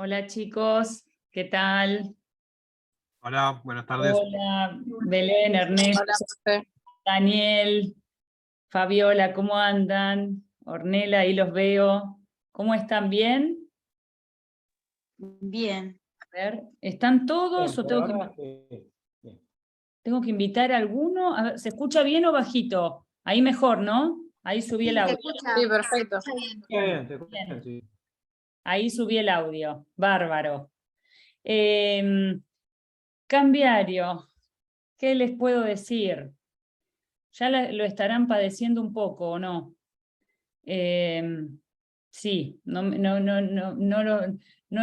Hola chicos, ¿qué tal? Hola, buenas tardes. Hola, Belén, Ernesto, Hola, profe. Daniel, Fabiola, ¿cómo andan? Ornella, ahí los veo. ¿Cómo están? ¿Bien? Bien. A ver, ¿están todos Bien, o por ahora, bien. tengo que invitar a alguno? A ver, ¿se escucha bien o bajito? Ahí mejor, ¿no? Ahí subí el Se audio. escucha. Sí, perfecto. Está bien. Bien, te escucho Bien. bien, sí. Ahí subí el audio. Bárbaro. Cambiario, ¿qué les puedo decir? Ya lo estarán padeciendo un poco, ¿o no? Sí, no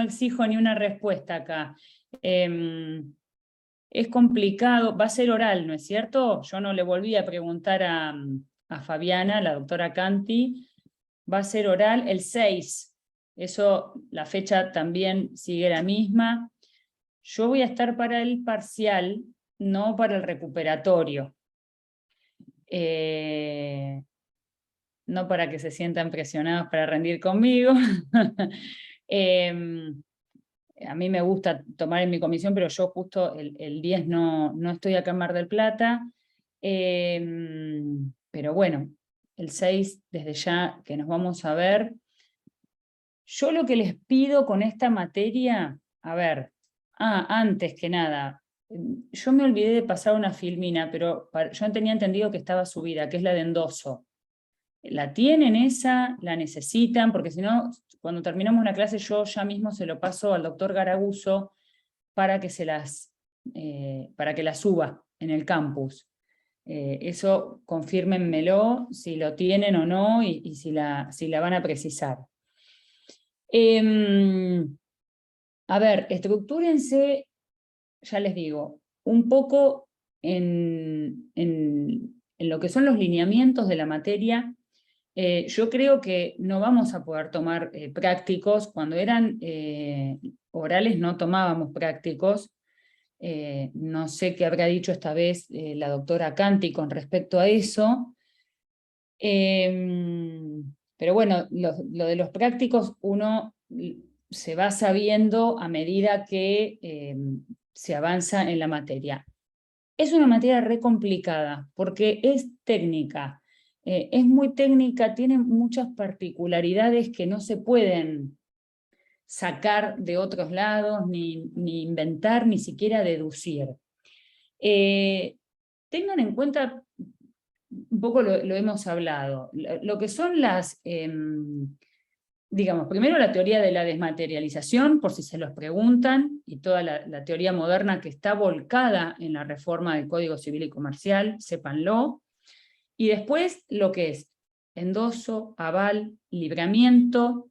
exijo ni una respuesta acá. Es complicado, va a ser oral, ¿no es cierto? Yo no le volví a preguntar a Fabiana, la doctora Canti, va a ser oral el 6, eso, la fecha también sigue la misma. Yo voy a estar para el parcial, no para el recuperatorio. No para que se sientan presionados para rendir conmigo. A mí me gusta tomar en mi comisión, pero yo justo el 10 no estoy acá en Mar del Plata. Pero bueno, el 6 desde ya que nos vamos a ver. Yo lo que les pido con esta materia, a ver, antes que nada, yo me olvidé de pasar una filmina, pero yo tenía entendido que estaba subida, que es la de endoso. ¿La tienen esa? ¿La necesitan? Porque si no, cuando terminamos una clase yo ya mismo se lo paso al doctor Garaguso para que para que la suba en el campus. Eso confírmenmelo si lo tienen o no y si la van a precisar. A ver, estructúrense, ya les digo, un poco en lo que son los lineamientos de la materia. Yo creo que no vamos a poder tomar prácticos. Cuando eran orales no tomábamos prácticos. No sé qué habrá dicho esta vez la doctora Canti con respecto a eso. Pero bueno, lo de los prácticos uno se va sabiendo a medida que se avanza en la materia. Es una materia re complicada porque es técnica. Es muy técnica, tiene muchas particularidades que no se pueden sacar de otros lados, ni inventar, ni siquiera deducir. Tengan en cuenta, un poco lo hemos hablado, lo que son digamos, primero la teoría de la desmaterialización, por si se los preguntan, y toda la teoría moderna que está volcada en la reforma del Código Civil y Comercial, sépanlo. Y después lo que es endoso, aval, libramiento,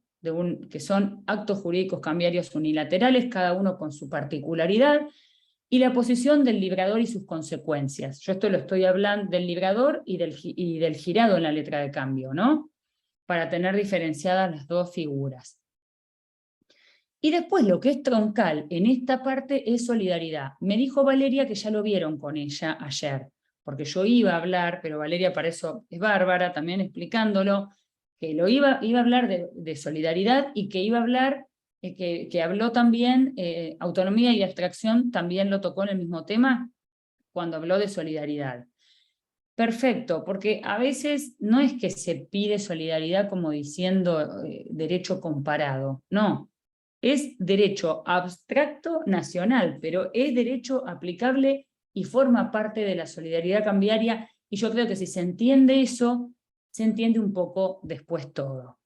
que son actos jurídicos cambiarios unilaterales, cada uno con su particularidad, y la posición del librador y sus consecuencias. Yo esto lo estoy hablando del librador y del girado en la letra de cambio, ¿no? Para tener diferenciadas las dos figuras. Y después lo que es troncal en esta parte es solidaridad. Me dijo Valeria que ya lo vieron con ella ayer, porque yo iba a hablar, pero Valeria para eso es bárbara, también explicándolo, que iba a hablar de solidaridad y que iba a hablar, que habló también, autonomía y abstracción, también lo tocó en el mismo tema, cuando habló de solidaridad. Perfecto, porque a veces no es que se pide solidaridad como diciendo derecho comparado, no, es derecho abstracto nacional, pero es derecho aplicable y forma parte de la solidaridad cambiaria, y yo creo que si se entiende eso, se entiende un poco después todo.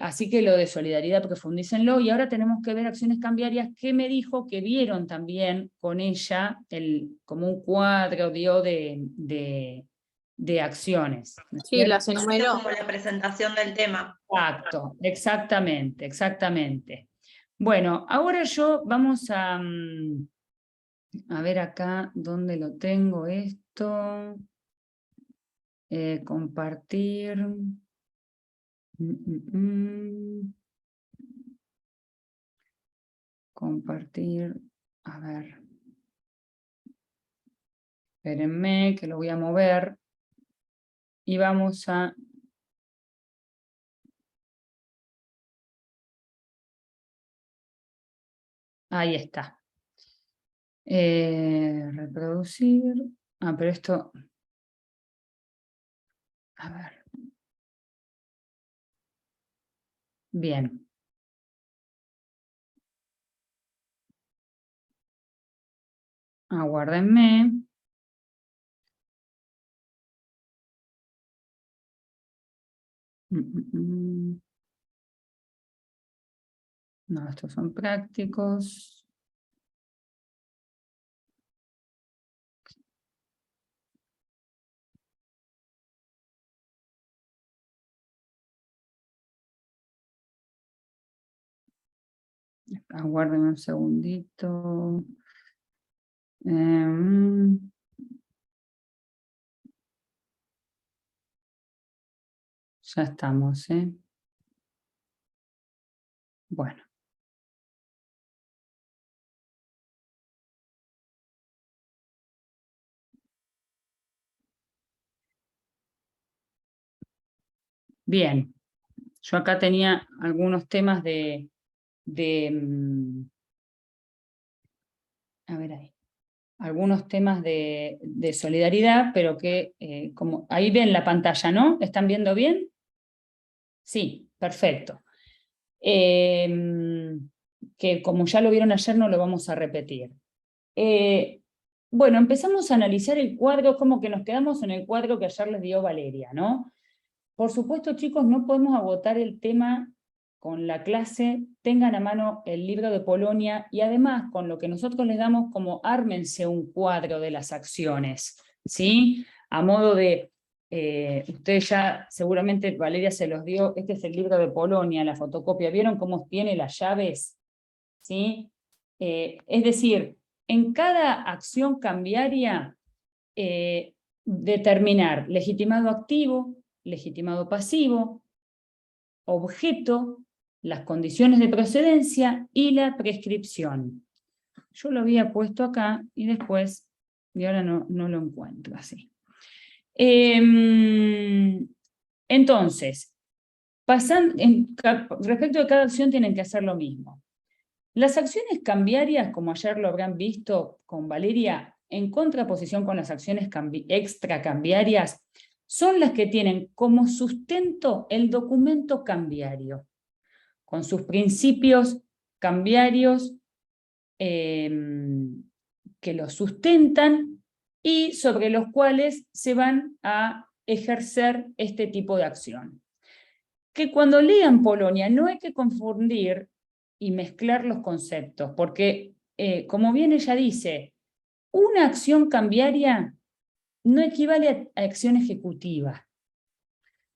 Así que lo de solidaridad profundícenlo, y ahora tenemos que ver acciones cambiarias que me dijo que vieron también con ella como un cuadro de acciones. ¿No es Sí, cierto? las enumeró. Como la presentación del tema. Exacto, exactamente, exactamente. Bueno, ahora vamos a ver acá dónde lo tengo esto. Compartir. Compartir, a ver. Espérenme que lo voy a mover. Y vamos a Ahí está. Reproducir. Pero esto... A ver. Bien. Aguárdenme. No, estos son prácticos. Aguárdenme un segundito. Ya estamos, ¿eh? Bueno. Bien. Yo acá tenía algunos temas a ver ahí. Algunos temas de solidaridad, pero que, como ahí ven la pantalla, ¿no? ¿Están viendo bien? Sí, perfecto. Que como ya lo vieron ayer, no lo vamos a repetir. Bueno, empezamos a analizar el cuadro, como que nos quedamos en el cuadro que ayer les dio Valeria, ¿no? Por supuesto, chicos, no podemos agotar el tema con la clase, tengan a mano el libro de Polonia y además con lo que nosotros les damos como ármense un cuadro de las acciones, ¿sí? A modo de, ustedes ya seguramente Valeria se los dio, este es el libro de Polonia, la fotocopia, ¿vieron cómo tiene las llaves? ¿Sí? Es decir, en cada acción cambiaria determinar legitimado activo, legitimado pasivo, objeto, las condiciones de procedencia y la prescripción. Yo lo había puesto acá y después, y ahora no lo encuentro así. Entonces, respecto de cada acción tienen que hacer lo mismo. Las acciones cambiarias, como ayer lo habrán visto con Valeria, en contraposición con las acciones extracambiarias, son las que tienen como sustento el documento cambiario, con sus principios cambiarios que los sustentan y sobre los cuales se van a ejercer este tipo de acción. Que cuando lean Polonia no hay que confundir y mezclar los conceptos, porque como bien ella dice, una acción cambiaria no equivale a acción ejecutiva.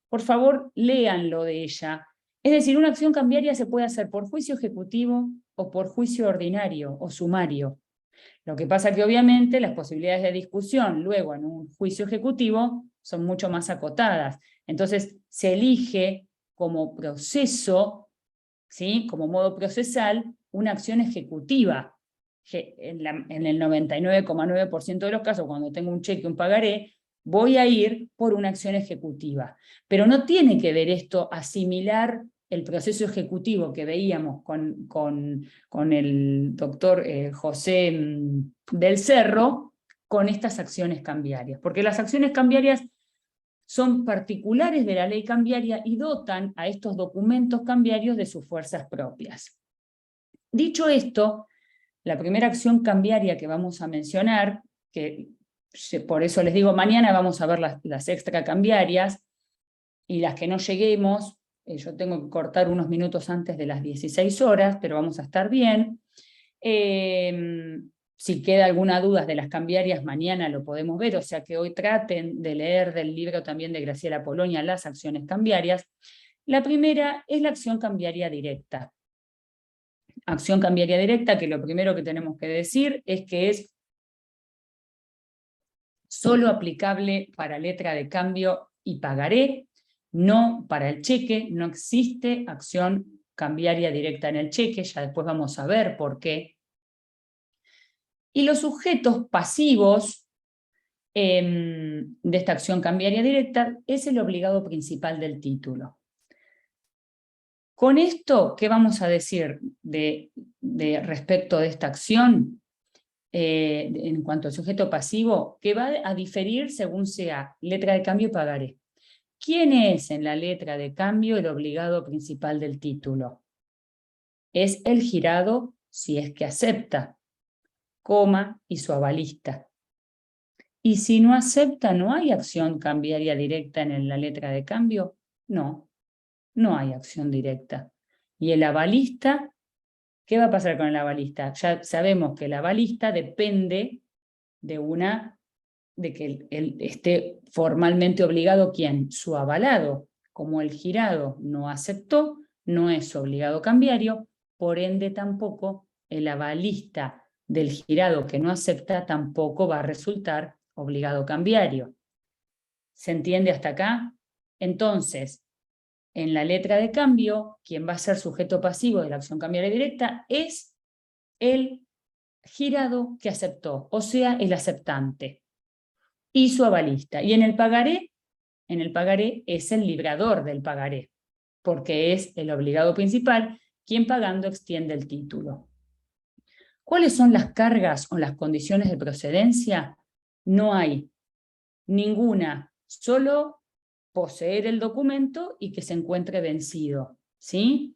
Por favor, léanlo de ella. Es decir, una acción cambiaria se puede hacer por juicio ejecutivo o por juicio ordinario o sumario. Lo que pasa que obviamente las posibilidades de discusión luego en un juicio ejecutivo son mucho más acotadas. Entonces se elige como proceso, ¿sí? Como modo procesal, una acción ejecutiva. En el 99,9% de los casos, cuando tengo un cheque, un pagaré, voy a ir por una acción ejecutiva. Pero no tiene que ver esto asimilar el proceso ejecutivo que veíamos con el doctor José del Cerro, con estas acciones cambiarias. Porque las acciones cambiarias son particulares de la ley cambiaria y dotan a estos documentos cambiarios de sus fuerzas propias. Dicho esto, la primera acción cambiaria que vamos a mencionar, que por eso les digo, mañana vamos a ver las extracambiarias, y las que no lleguemos, yo tengo que cortar unos minutos antes de las 16 horas, pero vamos a estar bien. Si queda alguna duda de las cambiarias, mañana lo podemos ver, o sea que hoy traten de leer del libro también de Graciela Polonia las acciones cambiarias. La primera es la acción cambiaria directa. Acción cambiaria directa, que lo primero que tenemos que decir es que es solo aplicable para letra de cambio y pagaré, no para el cheque. No existe acción cambiaria directa en el cheque, ya después vamos a ver por qué. Y los sujetos pasivos de esta acción cambiaria directa es el obligado principal del título. Con esto, ¿qué vamos a decir respecto de esta acción? En cuanto al sujeto pasivo, que va a diferir según sea letra de cambio y pagaré. ¿Quién es en la letra de cambio el obligado principal del título? Es el girado si es que acepta, coma y su avalista. Y si no acepta, ¿no hay acción cambiaria directa en la letra de cambio? No, no hay acción directa. Y el avalista, ¿qué va a pasar con el avalista? Ya sabemos que el avalista depende de que él esté formalmente obligado, ¿quién? Su avalado. Como el girado no aceptó, no es obligado cambiario, por ende tampoco el avalista del girado que no acepta tampoco va a resultar obligado cambiario. ¿Se entiende hasta acá? Entonces, en la letra de cambio, quien va a ser sujeto pasivo de la acción cambiaria directa es el girado que aceptó, o sea, el aceptante, y su avalista. Y en el pagaré es el librador del pagaré, porque es el obligado principal quien pagando extiende el título. ¿Cuáles son las cargas o las condiciones de procedencia? No hay ninguna, solo poseer el documento y que se encuentre vencido, ¿sí?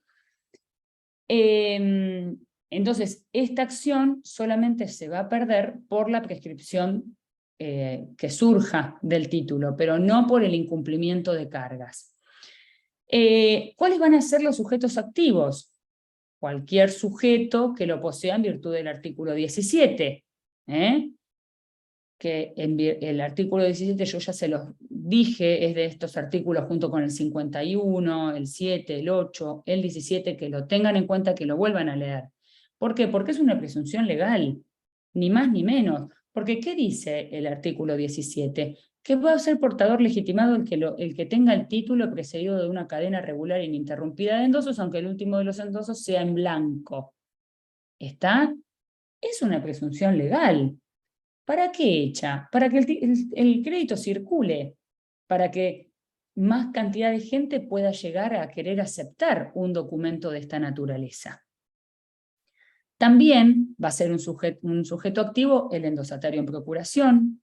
Entonces, esta acción solamente se va a perder por la prescripción que surja del título, pero no por el incumplimiento de cargas. ¿Cuáles van a ser los sujetos activos? Cualquier sujeto que lo posea en virtud del artículo 17, que el artículo 17 yo ya se los dije, es de estos artículos junto con el 51, el 7, el 8, el 17, que lo tengan en cuenta, que lo vuelvan a leer. ¿Por qué? Porque es una presunción legal, ni más ni menos. Porque ¿qué dice el artículo 17? Que va a ser portador legitimado el que tenga el título precedido de una cadena regular e ininterrumpida de endosos, aunque el último de los endosos sea en blanco. ¿Está? Es una presunción legal. ¿Para qué hecha? Para que el crédito circule, para que más cantidad de gente pueda llegar a querer aceptar un documento de esta naturaleza. También va a ser un sujeto activo el endosatario en procuración,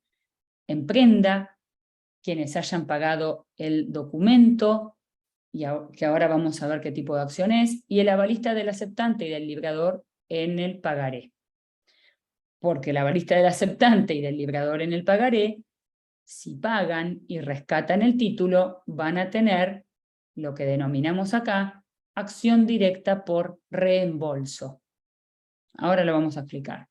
en prenda, quienes hayan pagado el documento, que ahora vamos a ver qué tipo de acción es, y el avalista del aceptante y del librador en el pagaré. Porque el avalista del aceptante y del librador en el pagaré, si pagan y rescatan el título, van a tener lo que denominamos acá acción directa por reembolso. Ahora lo vamos a explicar.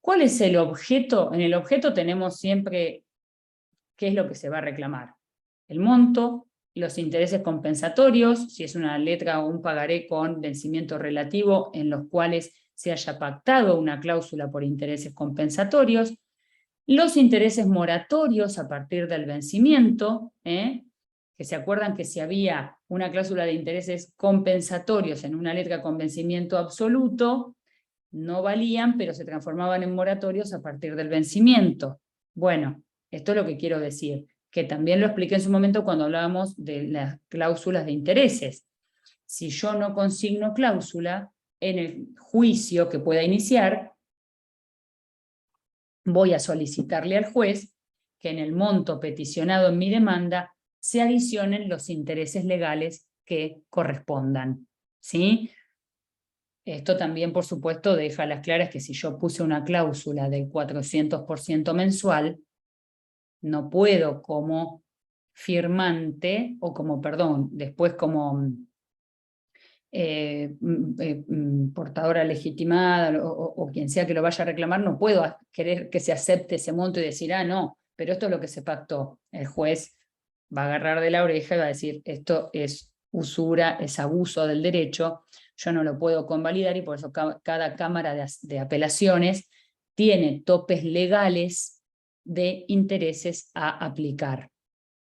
¿Cuál es el objeto? En el objeto tenemos siempre qué es lo que se va a reclamar. El monto, los intereses compensatorios, si es una letra o un pagaré con vencimiento relativo en los cuales se haya pactado una cláusula por intereses compensatorios, los intereses moratorios a partir del vencimiento, que se acuerdan que si había una cláusula de intereses compensatorios en una letra con vencimiento absoluto, no valían, pero se transformaban en moratorios a partir del vencimiento. Bueno, esto es lo que quiero decir, que también lo expliqué en su momento cuando hablábamos de las cláusulas de intereses. Si yo no consigno cláusula, en el juicio que pueda iniciar, voy a solicitarle al juez que en el monto peticionado en mi demanda se adicionen los intereses legales que correspondan, ¿sí? Esto también, por supuesto, deja a las claras que si yo puse una cláusula del 400% mensual, no puedo como firmante, o como, perdón, después como portadora legitimada o quien sea que lo vaya a reclamar, no puedo querer que se acepte ese monto y decir, ah, no, pero esto es lo que se pactó. El juez va a agarrar de la oreja y va a decir, esto es usura, es abuso del derecho, yo no lo puedo convalidar y por eso cada cámara de apelaciones tiene topes legales de intereses a aplicar.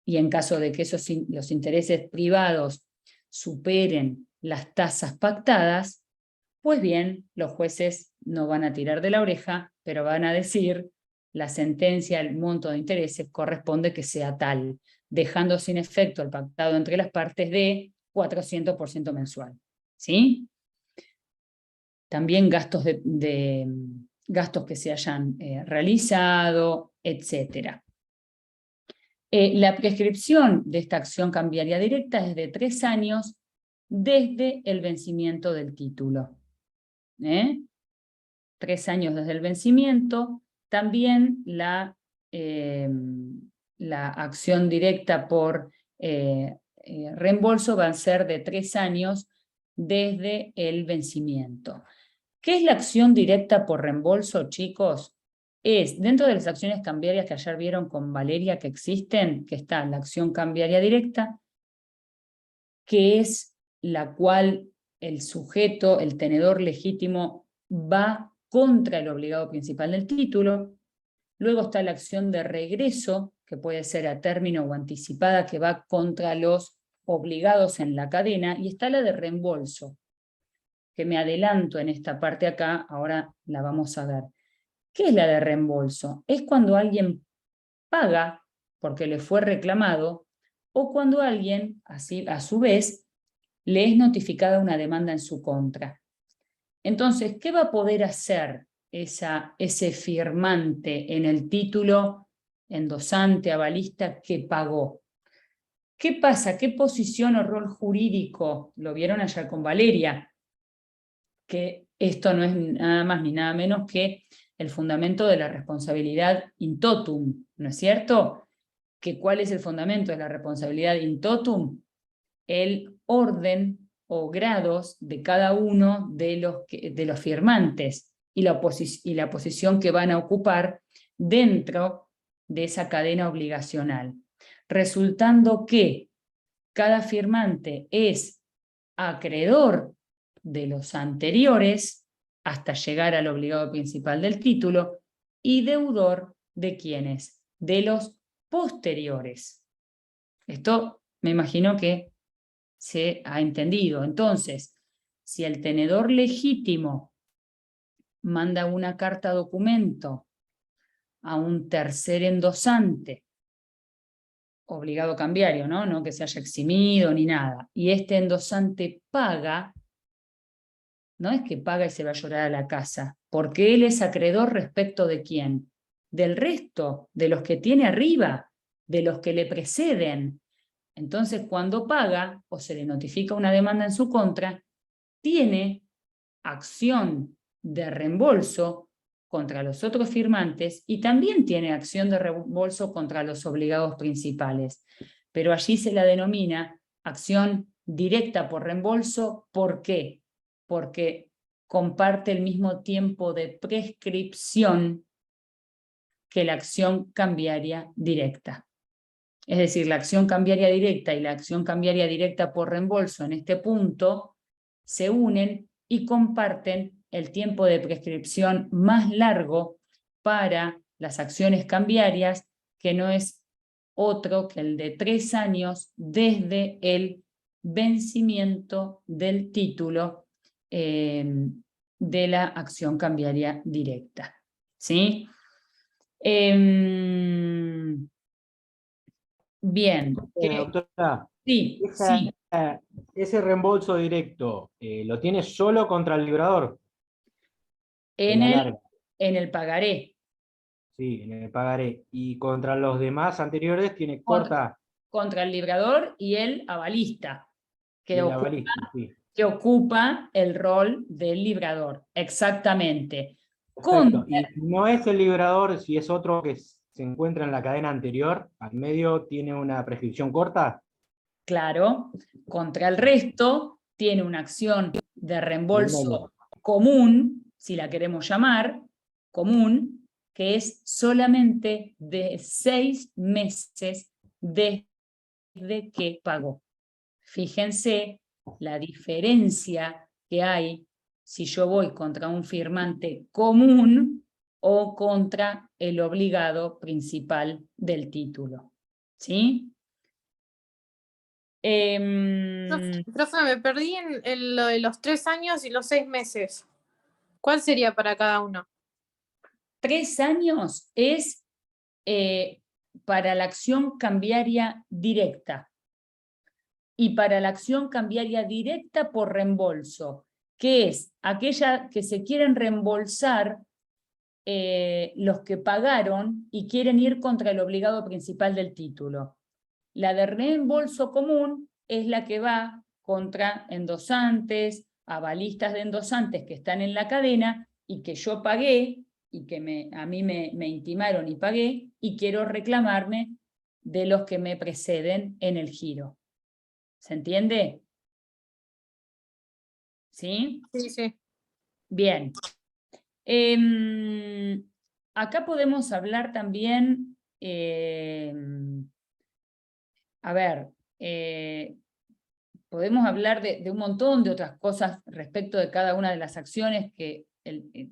Y en caso de que los intereses privados superen las tasas pactadas, pues bien, los jueces no van a tirar de la oreja, pero van a decir, la sentencia, el monto de intereses corresponde que sea tal, dejando sin efecto el pactado entre las partes de 400% mensual. ¿Sí? También gastos, gastos que se hayan realizado, etc. La prescripción de esta acción cambiaria directa es de 3 años desde el vencimiento del título. 3 años desde el vencimiento. También la acción directa por reembolso va a ser de 3 años desde el vencimiento. ¿Qué es la acción directa por reembolso, chicos? Es, dentro de las acciones cambiarias que ayer vieron con Valeria que existen, que está la acción cambiaria directa, que es la cual el sujeto, el tenedor legítimo, va contra el obligado principal del título. Luego está la acción de regreso, que puede ser a término o anticipada, que va contra los obligados en la cadena. Y está la de reembolso, que me adelanto en esta parte acá, ahora la vamos a ver. ¿Qué es la de reembolso? Es cuando alguien paga porque le fue reclamado, o cuando alguien, así, a su vez, le es notificada una demanda en su contra. Entonces, ¿qué va a poder hacer ese firmante en el título, endosante, avalista, que pagó? ¿Qué pasa? ¿Qué posición o rol jurídico? Lo vieron ayer con Valeria, que esto no es nada más ni nada menos que el fundamento de la responsabilidad in totum, ¿no es cierto? ¿Cuál es el fundamento de la responsabilidad in totum? El orden o grados de cada uno de los firmantes y la posición que van a ocupar dentro de esa cadena obligacional, resultando que cada firmante es acreedor de los anteriores hasta llegar al obligado principal del título y deudor de quienes, de los posteriores. Esto me imagino que se ha entendido. Entonces, si el tenedor legítimo manda una carta documento a un tercer endosante, obligado cambiario, ¿no? No que se haya eximido ni nada, y este endosante paga, no es que paga y se va a llorar a la casa, porque él es acreedor respecto de quién, del resto, de los que tiene arriba, de los que le preceden. Entonces, cuando paga o se le notifica una demanda en su contra, tiene acción de reembolso contra los otros firmantes y también tiene acción de reembolso contra los obligados principales. Pero allí se la denomina acción directa por reembolso. ¿Por qué? Porque comparte el mismo tiempo de prescripción que la acción cambiaria directa. Es decir, la acción cambiaria directa y la acción cambiaria directa por reembolso en este punto se unen y comparten el tiempo de prescripción más largo para las acciones cambiarias, que no es otro que el de 3 años desde el vencimiento del título de la acción cambiaria directa. ¿Sí? Bien. Doctora, Sí, sí. ese reembolso directo, ¿lo tiene solo contra el librador? En el pagaré. Sí, en el pagaré. Y contra los demás anteriores tiene corta. Contra el librador y el avalista, que ocupa el rol del librador. Exactamente. Perfecto. Y si no es el librador, si es otro que se encuentra en la cadena anterior, al medio tiene una prescripción corta. Claro, contra el resto tiene una acción de reembolso común, si la queremos llamar, común, que es solamente de 6 meses desde que pagó. Fíjense la diferencia que hay si yo voy contra un firmante común o contra el obligado principal del título. ¿Sí? Profe, me perdí en lo de los 3 años y los 6 meses. ¿Cuál sería para cada uno? 3 años es para la acción cambiaria directa. y para la acción cambiaria directa por reembolso, que es aquella que se quieren reembolsar los que pagaron y quieren ir contra el obligado principal del título. La de reembolso común es la que va contra endosantes, avalistas de endosantes que están en la cadena y que yo pagué y que a mí me intimaron y pagué y quiero reclamarme de los que me preceden en el giro. ¿Se entiende? ¿Sí? Sí, sí. Bien. Acá podemos hablar también, podemos hablar de un montón de otras cosas respecto de cada una de las acciones que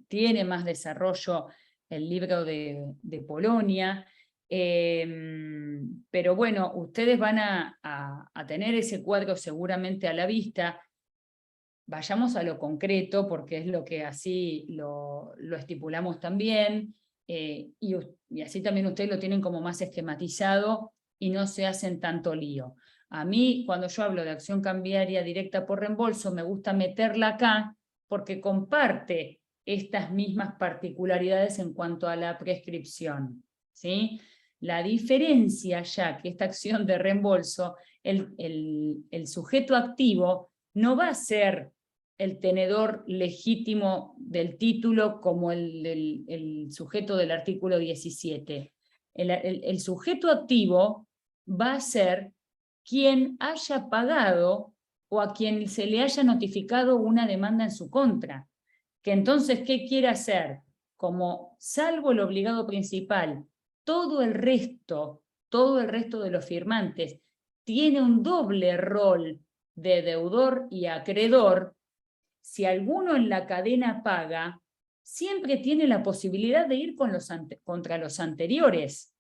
tiene más desarrollo el libro de Polonia, pero bueno, ustedes van a tener ese cuadro seguramente a la vista. Vayamos a lo concreto, porque es lo que así lo estipulamos también, y así también ustedes lo tienen como más esquematizado y no se hacen tanto lío. A mí, cuando yo hablo de acción cambiaria directa por reembolso, me gusta meterla acá, porque comparte estas mismas particularidades en cuanto a la prescripción, ¿sí? La diferencia ya que esta acción de reembolso, el sujeto activo no va a ser el tenedor legítimo del título como el sujeto del artículo 17. El sujeto activo va a ser quien haya pagado o a quien se le haya notificado una demanda en su contra. Que entonces, ¿qué quiere hacer? Como salvo el obligado principal, todo el resto de los firmantes tiene un doble rol de deudor y acreedor. Si alguno en la cadena paga, siempre tiene la posibilidad de ir contra los anteriores.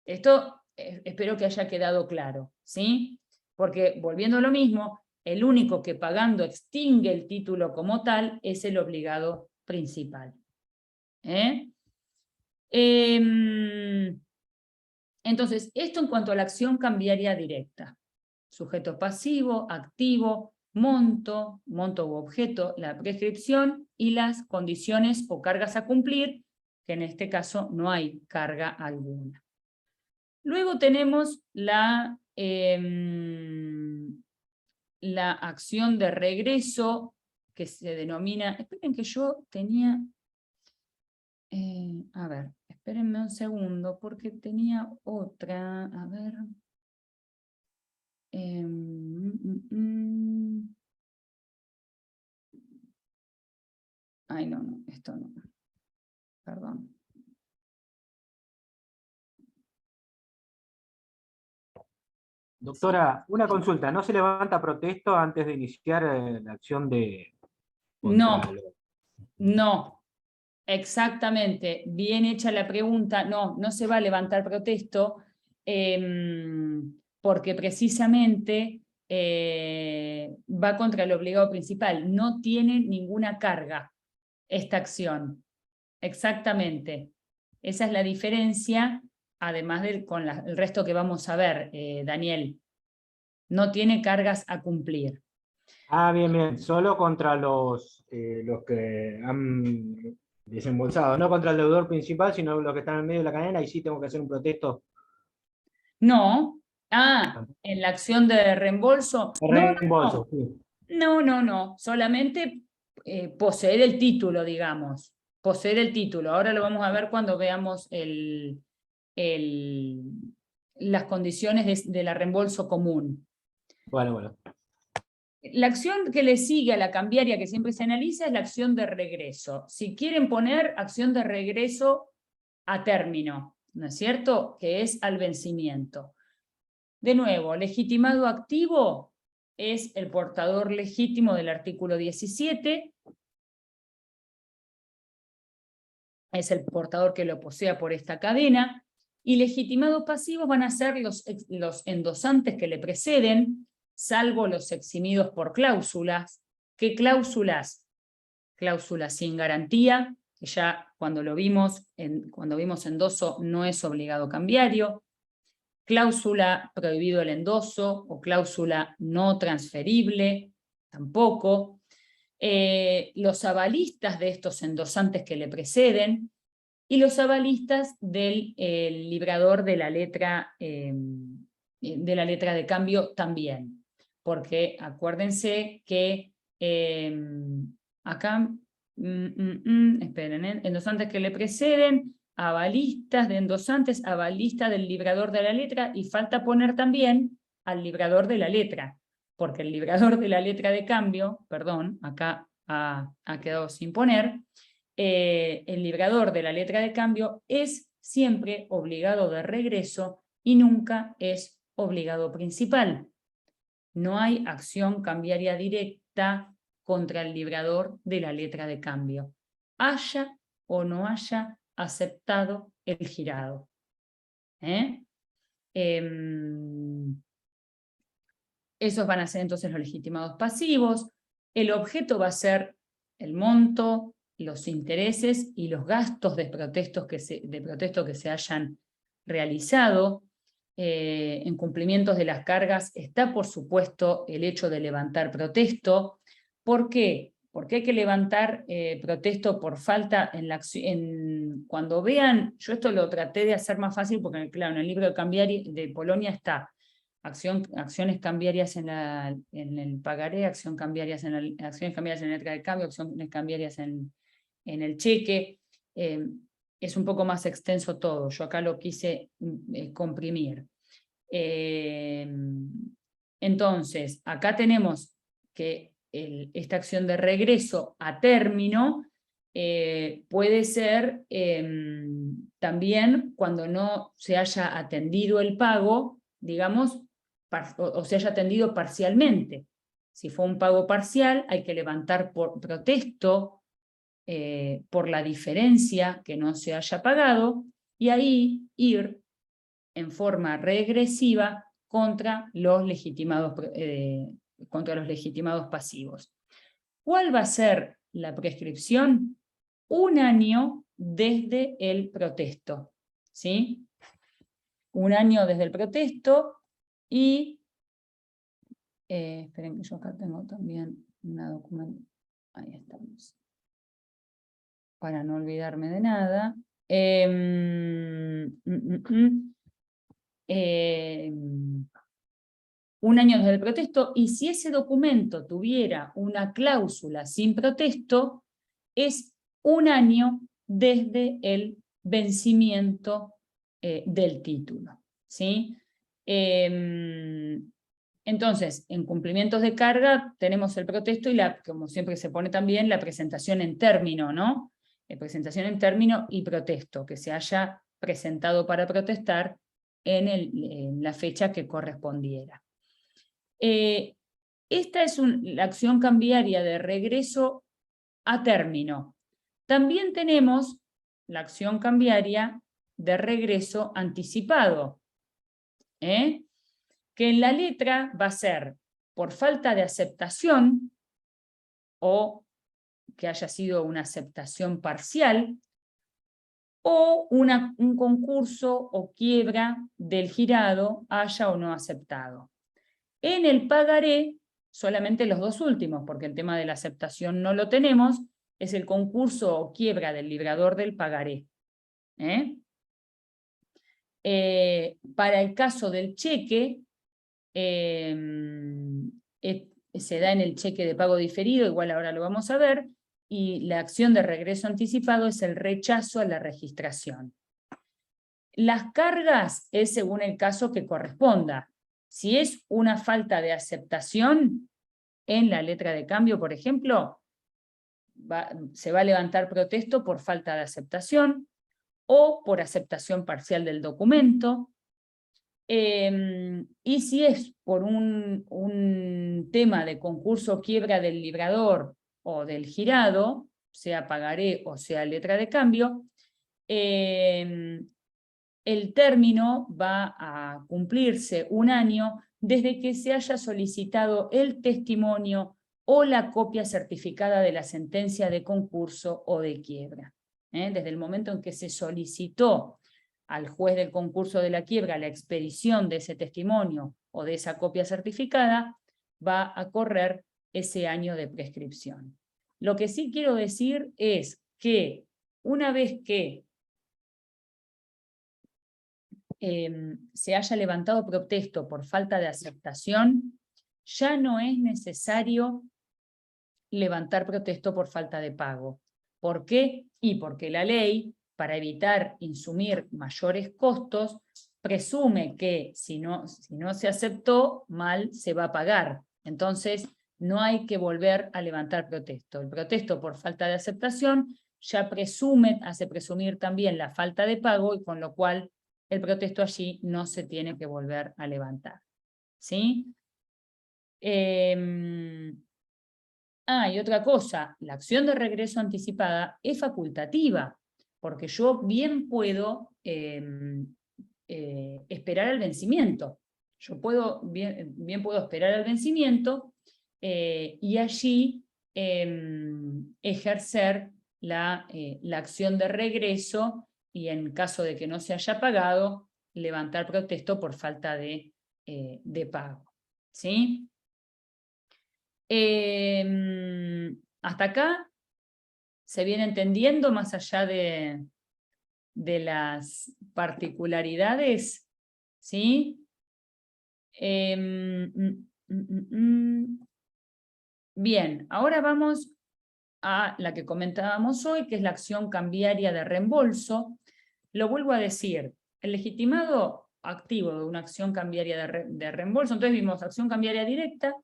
Esto espero que haya quedado claro, ¿sí? Porque, volviendo a lo mismo, el único que pagando extingue el título como tal es el obligado principal. Entonces, esto en cuanto a la acción cambiaria directa. Sujeto pasivo, activo, monto u objeto, la prescripción y las condiciones o cargas a cumplir, que en este caso no hay carga alguna. Luego tenemos la acción de regreso, que se denomina, esperen que yo tenía, a ver, espérenme un segundo, porque tenía otra, a ver. Ay, no, esto no. Perdón. Doctora, una consulta, ¿no se levanta protesto antes de iniciar la acción de... No, exactamente, bien hecha la pregunta, no se va a levantar protesto, porque precisamente va contra el obligado principal, no tiene ninguna carga esta acción, exactamente. Esa es la diferencia, además con el resto que vamos a ver, Daniel. No tiene cargas a cumplir. Ah, bien, solo contra los que han desembolsado, no contra el deudor principal, sino los que están en medio de la cadena, y sí tengo que hacer un protesto. No, en la acción de reembolso. Reembolso, sí. No, solamente poseer el título, digamos. Poseer el título. Ahora lo vamos a ver cuando veamos las condiciones de la reembolso común. Bueno. La acción que le sigue a la cambiaria que siempre se analiza es la acción de regreso. Si quieren poner acción de regreso a término, ¿no es cierto? Que es al vencimiento. De nuevo, legitimado activo es el portador legítimo del artículo 17. Es el portador que lo posea por esta cadena. Y legitimados pasivos van a ser los endosantes que le preceden, salvo los eximidos por cláusulas. ¿Qué cláusulas? Cláusulas sin garantía, que ya cuando vimos endoso no es obligado cambiario. Cláusula prohibido el endoso o cláusula no transferible, tampoco. Los avalistas de estos endosantes que le preceden y los avalistas del librador de la letra de cambio también. Porque acuérdense que acá, esperen, endosantes que le preceden, avalistas de endosantes, avalista del librador de la letra, y falta poner también al librador de la letra, porque el librador de la letra de cambio, perdón, acá ha quedado sin poner, el librador de la letra de cambio es siempre obligado de regreso y nunca es obligado principal. No hay acción cambiaria directa contra el librador de la letra de cambio, haya o no haya aceptado el girado. Esos van a ser entonces los legitimados pasivos. El objeto va a ser el monto, los intereses y los gastos de protesto que se hayan realizado. En cumplimientos de las cargas está, por supuesto, el hecho de levantar protesto. ¿Por qué? Porque hay que levantar protesto por falta cuando vean, yo esto lo traté de hacer más fácil porque, claro, en el libro de Polonia está acciones cambiarias en el pagaré, acciones cambiarias en la letra de cambio, acciones cambiarias en el cheque. Es un poco más extenso todo, yo acá lo quise comprimir. Entonces, acá tenemos que esta acción de regreso a término puede ser también cuando no se haya atendido el pago, digamos, o se haya atendido parcialmente. Si fue un pago parcial, hay que levantar por protesto por la diferencia que no se haya pagado, y ahí ir en forma regresiva contra los legitimados pasivos. ¿Cuál va a ser la prescripción? 1 año desde el protesto, ¿sí? 1 año desde el protesto y esperen que yo acá tengo también una documentación. Ahí estamos. Para no olvidarme de nada. 1 año desde el protesto, y si ese documento tuviera una cláusula sin protesto, es 1 año desde el vencimiento del título, ¿sí? Entonces, en cumplimientos de carga tenemos el protesto y, como siempre se pone también, la presentación en término, ¿no? Presentación en término y protesto, que se haya presentado para protestar en la fecha que correspondiera. Esta es la acción cambiaria de regreso a término. También tenemos la acción cambiaria de regreso anticipado, que en la letra va a ser por falta de aceptación o que haya sido una aceptación parcial, o un concurso o quiebra del girado haya o no aceptado. En el pagaré, solamente los dos últimos, porque el tema de la aceptación no lo tenemos, es el concurso o quiebra del librador del pagaré. Para el caso del cheque, se da en el cheque de pago diferido, igual ahora lo vamos a ver, y la acción de regreso anticipado es el rechazo a la registración. Las cargas es según el caso que corresponda. Si es una falta de aceptación en la letra de cambio, por ejemplo, se va a levantar protesto por falta de aceptación o por aceptación parcial del documento. Y si es por un tema de concurso quiebra del librador o del girado, sea pagaré o sea letra de cambio, el término va a cumplirse 1 año desde que se haya solicitado el testimonio o la copia certificada de la sentencia de concurso o de quiebra. Desde el momento en que se solicitó al juez del concurso de la quiebra la expedición de ese testimonio o de esa copia certificada, va a correr ese año de prescripción. Lo que sí quiero decir es que una vez que se haya levantado protesto por falta de aceptación, ya no es necesario levantar protesto por falta de pago. ¿Por qué? Y porque la ley, para evitar insumir mayores costos, presume que si no se aceptó, mal se va a pagar. Entonces, no hay que volver a levantar protesto. El protesto por falta de aceptación ya hace presumir también la falta de pago, y con lo cual el protesto allí no se tiene que volver a levantar. ¿Sí? Y otra cosa, la acción de regreso anticipada es facultativa, porque yo bien puedo esperar el vencimiento. Yo bien puedo esperar el vencimiento y allí ejercer la acción de regreso, y en caso de que no se haya pagado, levantar protesto por falta de pago. ¿Sí? Hasta acá se viene entendiendo, más allá de las particularidades, ¿sí? Bien, ahora vamos a la que comentábamos hoy, que es la acción cambiaria de reembolso. Lo vuelvo a decir, el legitimado activo de una acción cambiaria de reembolso, entonces vimos acción cambiaria directa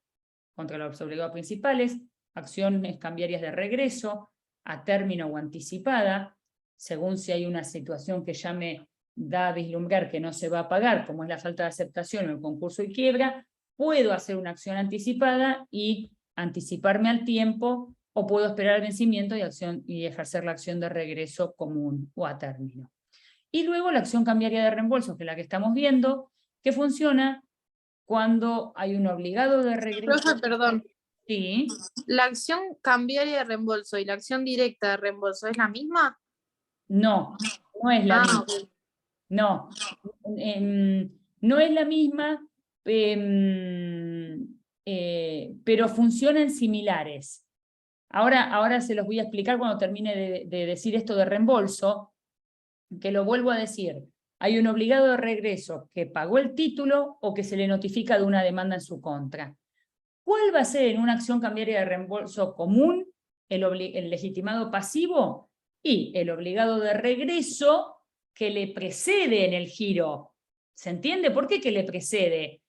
contra los obligados principales, acciones cambiarias de regreso, a término o anticipada, según si hay una situación que ya me da a vislumbrar que no se va a pagar, como es la falta de aceptación o el concurso y quiebra, puedo hacer una acción anticipada y anticiparme al tiempo, o puedo esperar el vencimiento y ejercer la acción de regreso común o a término. Y luego la acción cambiaria de reembolso, que es la que estamos viendo, que funciona cuando hay un obligado de regreso. Profe, perdón. Sí. ¿La acción cambiaria de reembolso y la acción directa de reembolso es la misma? No, no es la misma. Ok. No, no es la misma, pero funcionan similares. Ahora se los voy a explicar cuando termine de decir esto de reembolso, que lo vuelvo a decir. Hay un obligado de regreso que pagó el título o que se le notifica de una demanda en su contra. ¿Cuál va a ser en una acción cambiaria de reembolso común el legitimado pasivo? Y el obligado de regreso que le precede en el giro. ¿Se entiende? ¿Por qué que le precede?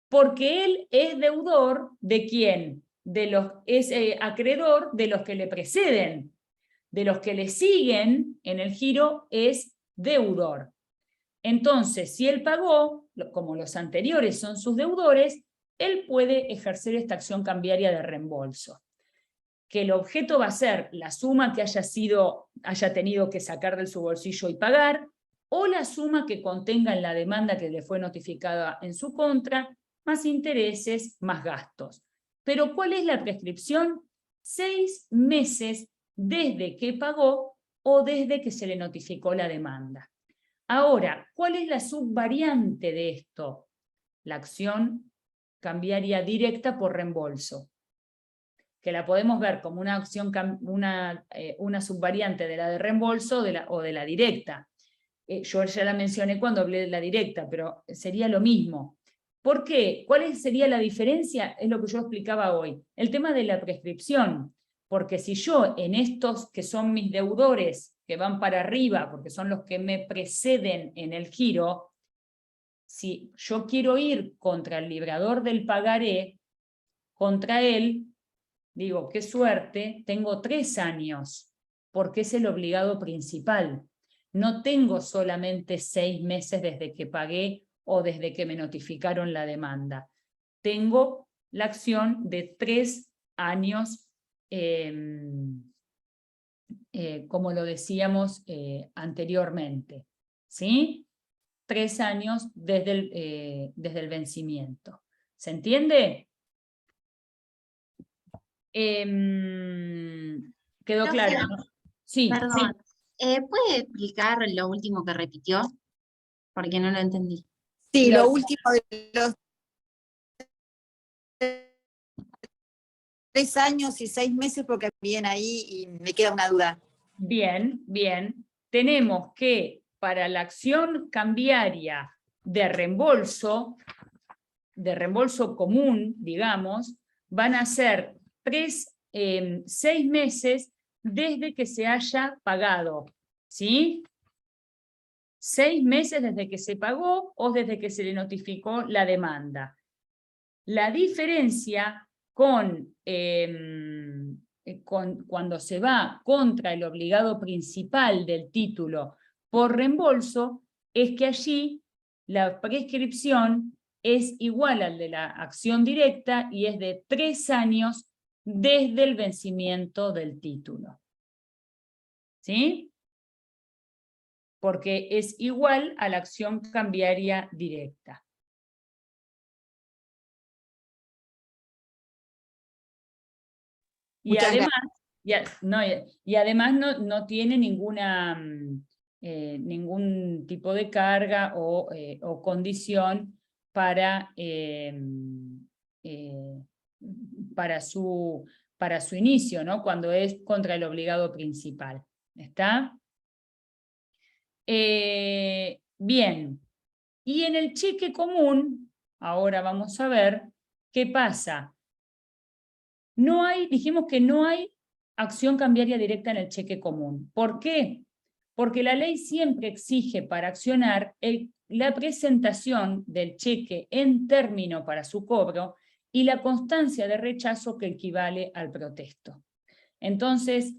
Porque él es deudor de ¿quién? Es acreedor de los que le preceden. De los que le siguen en el giro es deudor. Entonces, si él pagó, como los anteriores son sus deudores, él puede ejercer esta acción cambiaria de reembolso. Que el objeto va a ser la suma que haya tenido que sacar de su bolsillo y pagar, o la suma que contenga en la demanda que le fue notificada en su contra, más intereses, más gastos. Pero ¿cuál es la prescripción? 6 meses desde que pagó o desde que se le notificó la demanda. Ahora, ¿cuál es la subvariante de esto? La acción cambiaria directa por reembolso, que la podemos ver como una acción, una subvariante de la de reembolso o de la directa. Yo ya la mencioné cuando hablé de la directa, pero sería lo mismo. ¿Por qué? ¿Cuál sería la diferencia? Es lo que yo explicaba hoy. El tema de la prescripción. Porque si yo en estos que son mis deudores, que van para arriba, porque son los que me preceden en el giro, si yo quiero ir contra el librador del pagaré, contra él, digo, qué suerte, tengo 3 años, porque es el obligado principal. No tengo solamente 6 meses desde que pagué o desde que me notificaron la demanda. Tengo la acción de 3 años, como lo decíamos anteriormente, ¿sí? 3 años desde el vencimiento. ¿Se entiende? ¿Quedó claro? ¿No? Sí. Perdón, ¿puede explicar lo último que repitió? porque no lo entendí. Sí, Lo- lo último de los 3 años y 6 meses, porque viene ahí y me queda una duda. Bien, bien. Tenemos que para la acción cambiaria de reembolso común, digamos, van a ser 6 meses desde que se haya pagado, ¿sí? 6 meses desde que se pagó o desde que se le notificó la demanda. La diferencia con cuando se va contra el obligado principal del título por reembolso es que allí la prescripción es igual al de la acción directa y es de 3 años desde el vencimiento del título. ¿Sí? Porque es igual a la acción cambiaria directa. Y Muchas además, no tiene ninguna, ningún tipo de carga o condición para su inicio, ¿no? Cuando es contra el obligado principal. ¿Está? Bien. Y en el cheque común, ahora vamos a ver qué pasa. Dijimos que no hay acción cambiaria directa en el cheque común. ¿Por qué? Porque la ley siempre exige para accionar la presentación del cheque en término para su cobro y la constancia de rechazo que equivale al protesto. Entonces,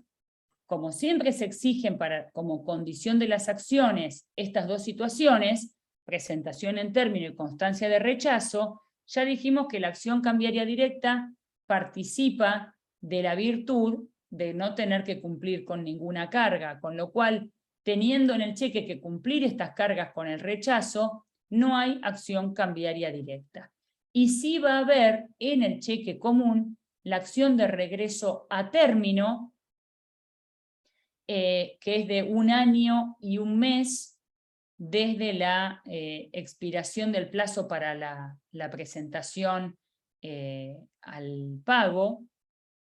como siempre se exigen como condición de las acciones estas dos situaciones, presentación en término y constancia de rechazo, ya dijimos que la acción cambiaria directa participa de la virtud de no tener que cumplir con ninguna carga, con lo cual, teniendo en el cheque que cumplir estas cargas con el rechazo, no hay acción cambiaria directa. Y sí va a haber en el cheque común la acción de regreso a término, que es de 1 año y 1 mes desde la expiración del plazo para la presentación al pago,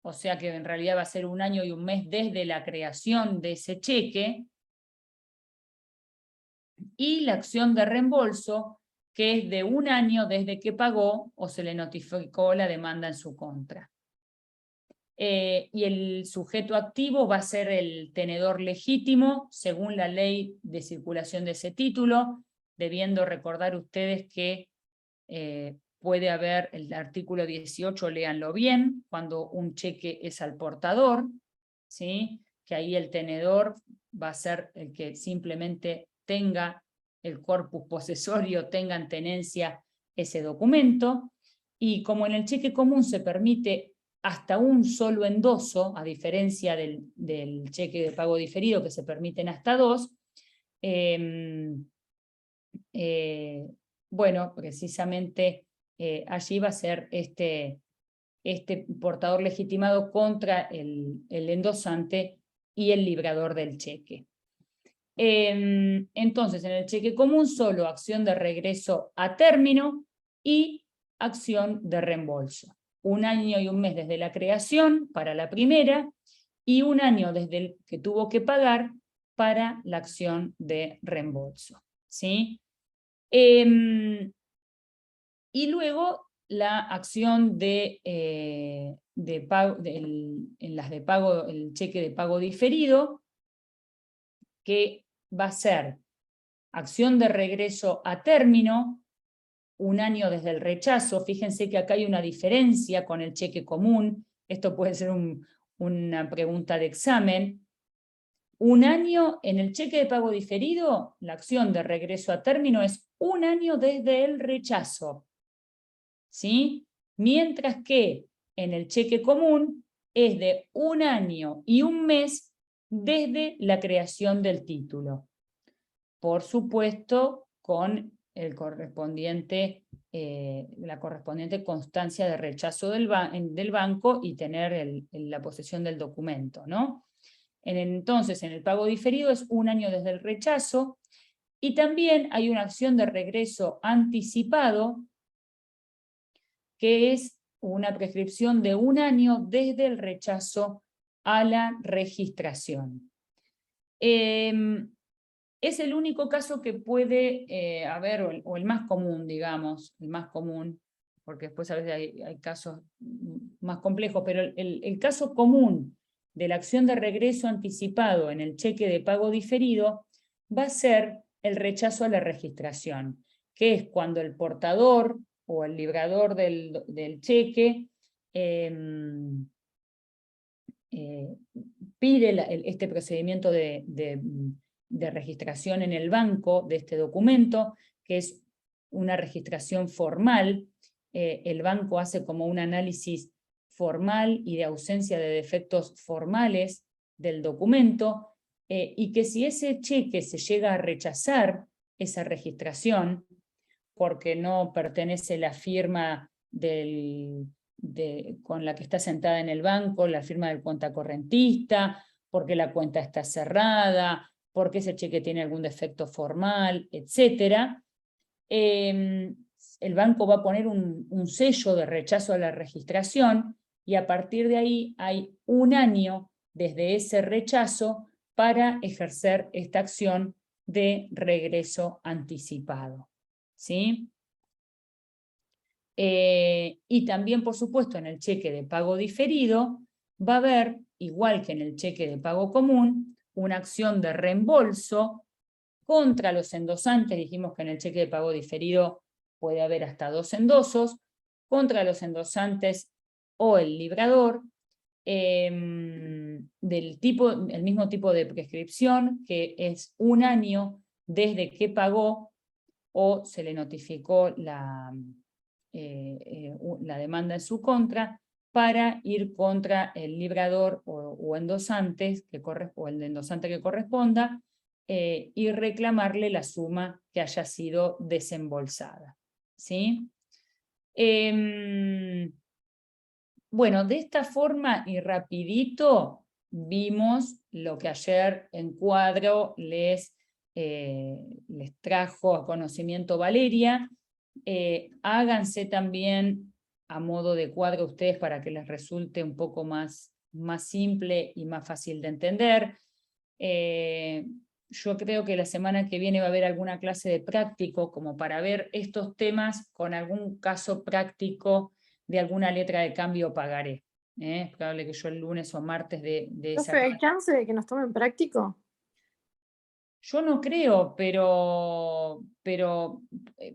o sea que en realidad va a ser 1 año y 1 mes desde la creación de ese cheque, y la acción de reembolso, que es de 1 año desde que pagó o se le notificó la demanda en su contra. Y el sujeto activo va a ser el tenedor legítimo, según la ley de circulación de ese título, debiendo recordar ustedes que puede haber el artículo 18, léanlo bien, cuando un cheque es al portador, ¿sí? Que ahí el tenedor va a ser el que simplemente tenga el corpus posesorio, tenga en tenencia ese documento, y como en el cheque común se permite hasta un solo endoso, a diferencia del cheque de pago diferido que se permiten hasta 2, bueno, precisamente allí va a ser este portador legitimado contra el endosante y el librador del cheque. Entonces, en el cheque común solo acción de regreso a término y acción de reembolso. 1 año y 1 mes desde la creación para la primera y 1 año desde el que tuvo que pagar para la acción de reembolso, ¿sí? Y luego la acción de pago, en las de pago, el cheque de pago diferido, que va a ser acción de regreso a término, 1 año desde el rechazo. Fíjense que acá hay una diferencia con el cheque común, esto puede ser una pregunta de examen. 1 año en el cheque de pago diferido, la acción de regreso a término es 1 año desde el rechazo, ¿sí? Mientras que en el cheque común es de 1 año y 1 mes desde la creación del título. Por supuesto, con la correspondiente constancia de rechazo del banco y tener la posesión del documento, ¿no? Entonces, en el pago diferido es 1 año desde el rechazo, Y también hay una acción de regreso anticipado, que es una prescripción de 1 año desde el rechazo a la registración. Es el único caso que puede haber, o el más común, digamos, el más común, porque después a veces hay casos más complejos, pero el caso común de la acción de regreso anticipado en el cheque de pago diferido va a ser el rechazo a la registración, que es cuando el portador o el librador del cheque pide este procedimiento de registración en el banco de este documento, que es una registración formal. El banco hace como un análisis formal y de ausencia de defectos formales del documento, y que si ese cheque se llega a rechazar esa registración, porque no pertenece la firma con la que está sentada en el banco, la firma del cuentacorrentista, porque la cuenta está cerrada, porque ese cheque tiene algún defecto formal, etc. El banco va a poner un sello de rechazo a la registración, y a partir de ahí hay 1 año desde ese rechazo para ejercer esta acción de regreso anticipado. ¿Sí? Y también, por supuesto, en el cheque de pago diferido va a haber, igual que en el cheque de pago común, una acción de reembolso contra los endosantes. Dijimos que en el cheque de pago diferido puede haber hasta 2 endosos, contra los endosantes o el librador, el mismo tipo de prescripción, que es 1 año desde que pagó o se le notificó la demanda en su contra, para ir contra el librador o endosantes, o el endosante que corresponda, y reclamarle la suma que haya sido desembolsada. ¿Sí? Bueno, de esta forma y rapidito vimos lo que ayer en cuadro les trajo a conocimiento Valeria. Háganse también a modo de cuadro ustedes para que les resulte un poco más simple y más fácil de entender. Yo creo que la semana que viene va a haber alguna clase de práctico como para ver estos temas con algún caso práctico de alguna letra de cambio o pagaré. Es probable que yo el lunes o martes de esa... Profe, ¿hay chance de que nos tomen práctico? Yo no creo, pero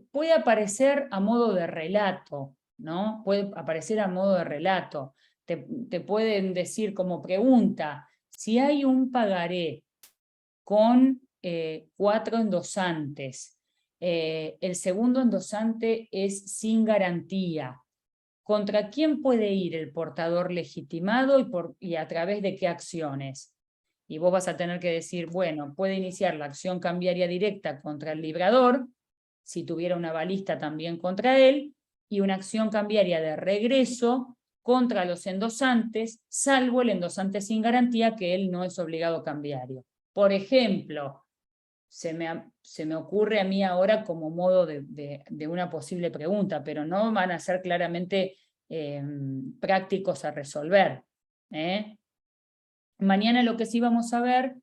puede aparecer a modo de relato, ¿no? Puede aparecer a modo de relato. Te pueden decir como pregunta, si hay un pagaré con 4 endosantes, el segundo endosante es sin garantía, ¿contra quién puede ir el portador legitimado y a través de qué acciones? Y vos vas a tener que decir, bueno, puede iniciar la acción cambiaria directa contra el librador, si tuviera una balista también contra él, y una acción cambiaria de regreso contra los endosantes, salvo el endosante sin garantía, que él no es obligado cambiario. Por ejemplo, se me ocurre a mí ahora como modo de una posible pregunta, pero no van a ser claramente prácticos a resolver. Mañana lo que sí vamos a ver,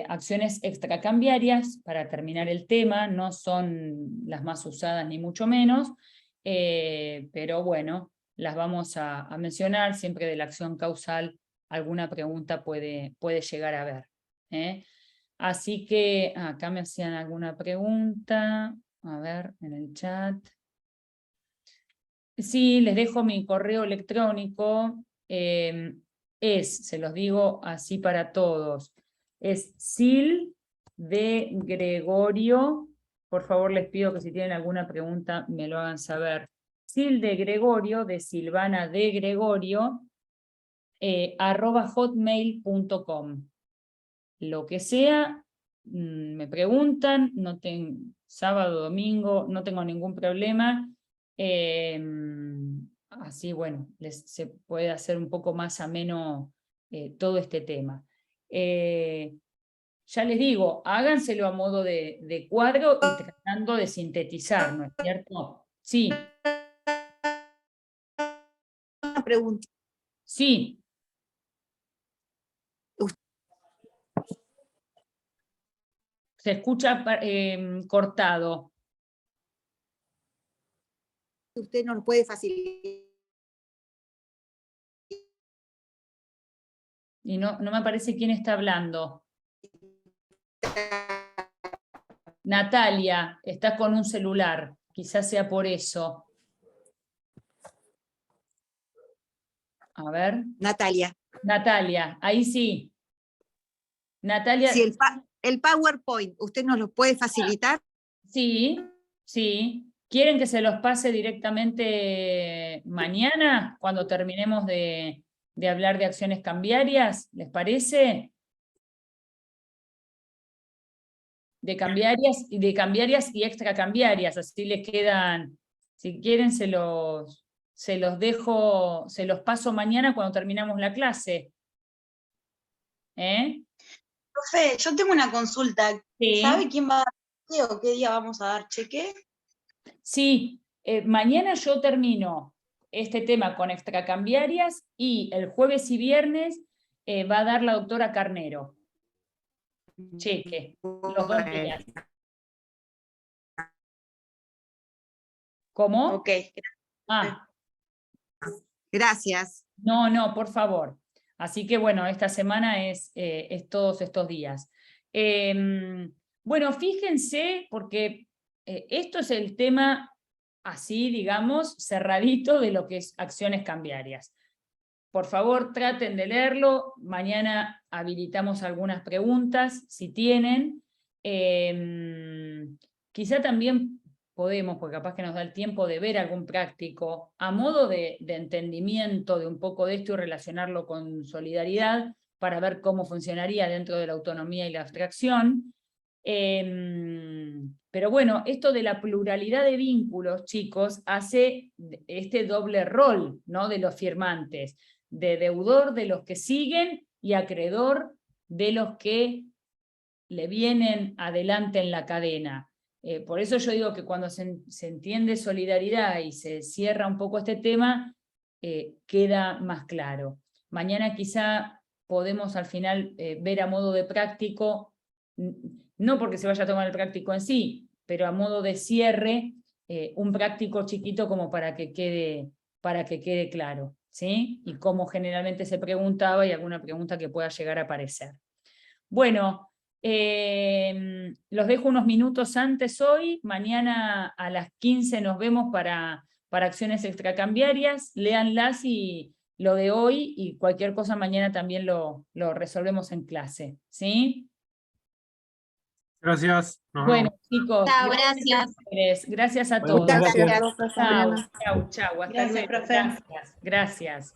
acciones extracambiarias, para terminar el tema, no son las más usadas ni mucho menos, pero bueno, las vamos a mencionar. Siempre de la acción causal alguna pregunta puede llegar a haber. Así que acá me hacían alguna pregunta, a ver, en el chat. Sí, les dejo mi correo electrónico, se los digo así para todos, es Sil de Gregorio, por favor les pido que si tienen alguna pregunta me lo hagan saber, Sil de Gregorio, de Silvana de Gregorio, @hotmail.com. Lo que sea, me preguntan, sábado, domingo, no tengo ningún problema. Así, bueno, se puede hacer un poco más ameno todo este tema. ya les digo, háganselo a modo de cuadro y tratando de sintetizar, ¿no es cierto? Sí, Una pregunta. sí. Se escucha cortado. Usted nos puede facilitar. Y no me aparece quién está hablando. Natalia, está con un celular. Quizás sea por eso. A ver. Natalia, ahí sí. Natalia. Si el PowerPoint, ¿usted nos lo puede facilitar? Sí, sí. ¿Quieren que se los pase directamente mañana, cuando terminemos de hablar de acciones cambiarias? ¿Les parece? De cambiarias y extracambiarias, así les quedan. Si quieren se los dejo, se los paso mañana cuando terminamos la clase. ¿Eh? Profe, yo tengo una consulta. Sí. ¿Sabe quién va a dar cheque o qué día vamos a dar cheque? Sí, mañana yo termino este tema con extracambiarias y el jueves y viernes va a dar la doctora Carnero. Cheque, los 2 días. ¿Cómo? Ok. Ah, Gracias. no, por favor. Así que bueno, esta semana es todos estos días. Bueno, fíjense, porque esto es el tema así, digamos, cerradito de lo que es acciones cambiarias. Por favor, traten de leerlo. Mañana habilitamos algunas preguntas, si tienen. Quizá también podemos, porque capaz que nos da el tiempo de ver algún práctico, a modo de entendimiento de un poco de esto y relacionarlo con solidaridad, para ver cómo funcionaría dentro de la autonomía y la abstracción. Pero bueno, esto de la pluralidad de vínculos, chicos, hace este doble rol, ¿no?, de los firmantes, de deudor de los que siguen y acreedor de los que le vienen adelante en la cadena. Por eso yo digo que cuando se entiende solidaridad y se cierra un poco este tema, queda más claro. Mañana quizá podemos al final ver a modo de práctico, no porque se vaya a tomar el práctico en sí, pero a modo de cierre, un práctico chiquito como para que quede claro, ¿sí? Y cómo generalmente se preguntaba y alguna pregunta que pueda llegar a aparecer. Bueno, los dejo unos minutos antes hoy. Mañana a las 15 nos vemos para acciones extracambiarias. Léanlas y lo de hoy, y cualquier cosa mañana también lo resolvemos en clase, ¿sí? Gracias. Nos Bueno, vemos. chicos, Chao, gracias. Gracias a Bueno, todos. muchas gracias. Profe, hasta Chao, mañana. chao, hasta Gracias, luego. profe. Gracias.